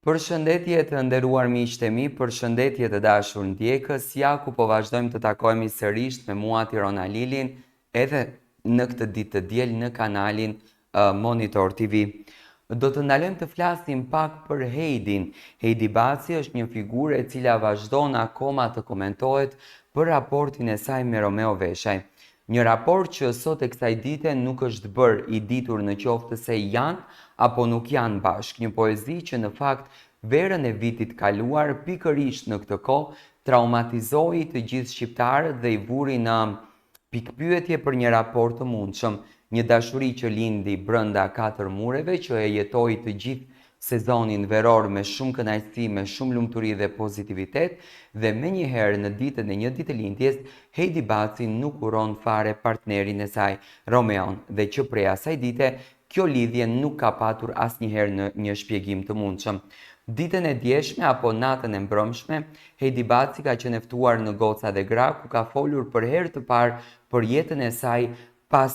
Përshëndetje të nderuar miqtë e mi, përshëndetje të dashur ndjekës, ja ku po vazhdojmë të takohemi sërish me mua Tirona Lilin edhe në këtë ditë të diel në kanalin Monitor TV. Do të ndalojmë të flasim pak për Heidin. Heidi Baci është një figurë e cila vazhdon akoma të komentohet për raportin e saj me Romeo Veshaj. Një raport që sot e kësaj dite nuk është bërë i ditur në qoftë se janë apo nuk janë bashkë. Një poezi që në fakt verën e vitit kaluar pikërisht në këtë kohë traumatizoi të gjithë shqiptarët dhe i vuri në pikpyetje për një raport të mundshëm, një dashuri që lindi brenda 4 mureve, që e jetoi të gjithë sezonin veror me shumë kënaqësi, me shumë lumturi dhe pozitivitet, dhe menjëherë në ditën e një ditëlindjes, Heidi Baci nuk uron fare partnerin e saj, Romeon, dhe që prej asaj dite kjo lidhje nuk ka patur asnjëherë në një shpjegim të mundshëm. Ditën e djeshme apo natën e mbrëmshme, Heidi Baci ka qenë ftuar në Goca dhe Gra, ku ka folur për herë të parë për jetën e saj pas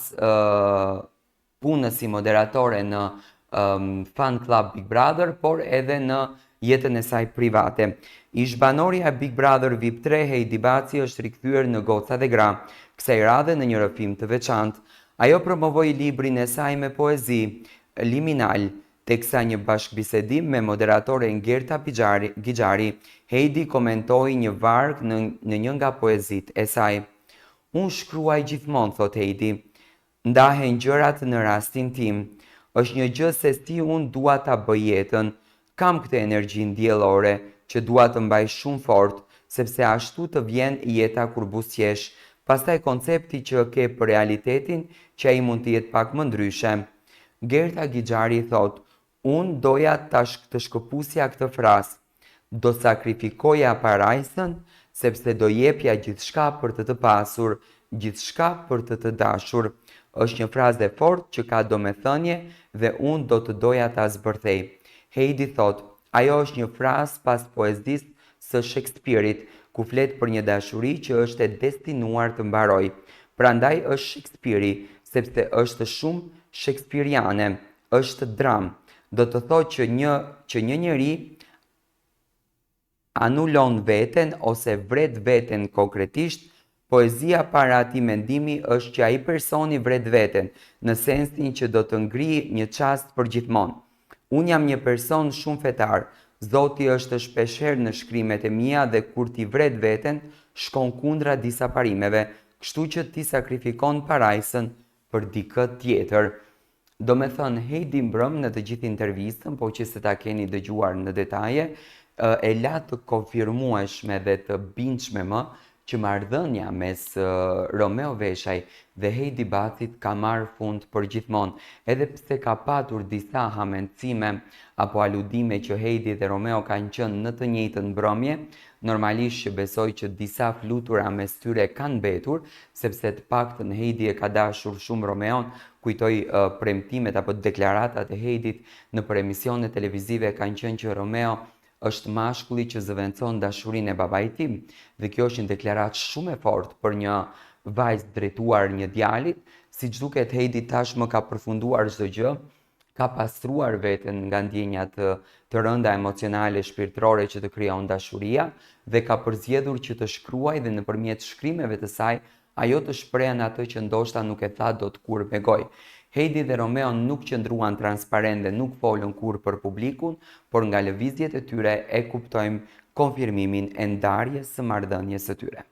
punës si moderatore në Fan Club Big Brother, por edhe në jetën e saj private. Ish-banorja Big Brother VIP 3, Heidi Baci, është rikthyer në Goca dhe Gra, kësaj radhe në një rrëfim të veçantë. Ajo promovoi librin e saj me poezi, Liminal, teksa një bashkëbisedim me moderatoren Gerta Gixhari, Heidi komentoi një varg në një nga poezitë e saj. Unë shkruaj gjithmonë, thot Heidi, ndahen gjërat në rastin tim. Është një gjë se si unë dua ta bëj jetën. Kam këtë energjinë diellore që dua të mbaj shumë fort, sepse ashtu të vjen jeta kur buzëqesh. Pastaj koncepti që ke për realitetin, që ai mund të jetë pak më ndryshe. Gerta Gixhari thot, unë doja të shkëpusja këtë frazë. Do sakrifikoja parajsën, sepse do jepja gjithçka për të pasur, gjithçka për të dashur. Është një frazë e fortë që ka domethënie dhe unë do të doja ta zbërthej. Heidi thot, ajo është një frazë pas poezisë së Shakespeare-it, ku flet për një dashuri që është e destinuar të mbaroj. Prandaj është Shakespeare-i, sepse është shumë shakespeariane, është dram. Do të thotë që një njeri anulon veten ose vret veten konkretisht. Poezia para atij mendimi është që ai personi vret veten, në sensin që do të ngrijë një çast për gjithmonë. Unë jam një person shumë fetar. Zoti është shpeshherë në shkrimet e mia dhe kur ti vret veten, shkon kundra disa parimeve, kështu që ti sakrifikon parajsën për dikë tjetër. Do me thënë, Heidi mbrëm në të gjithë intervistën, po që se ta keni dëgjuar në detaje, e la të konfirmueshme dhe të bindshme më që marrëdhënia mes Romeo Veshaj dhe Heidi Bacit ka marrë fund për gjithmonë, edhe pse ka patur disa hamendësime apo aludime që Heidi dhe Romeo kanë qenë në të njëjtën mbrëmje. Normalisht që besoj që disa flutura mes tyre kanë mbetur, sepse të paktën Heidi e ka dashur shumë Romeon. Kujtoj premtimet apo deklaratat e Heidit në për emisione televizive kanë qenë që Romeo është mashkulli që zëvendëson dashurinë e babait tim, dhe kjo është një deklaratë shumë e fortë për një vajzë drejtuar një djalit. Siç duket, Heidi tashmë ka përfunduar çdo gjë, ka pastruar veten nga ndjenjat të rënda emocionale shpirtërore që të krijon dashuria dhe ka përzgjedhur që të shkruajë dhe nëpërmjet shkrimeve të saj ajo të shprehen atë që ndoshta nuk e tha dot kur me gojë. Heidi dhe Romeo nuk qëndruan transparent dhe nuk folën kur për publikun, por nga lëvizjet e tyre e kuptojmë konfirmimin e ndarjes së marrëdhënies së tyre.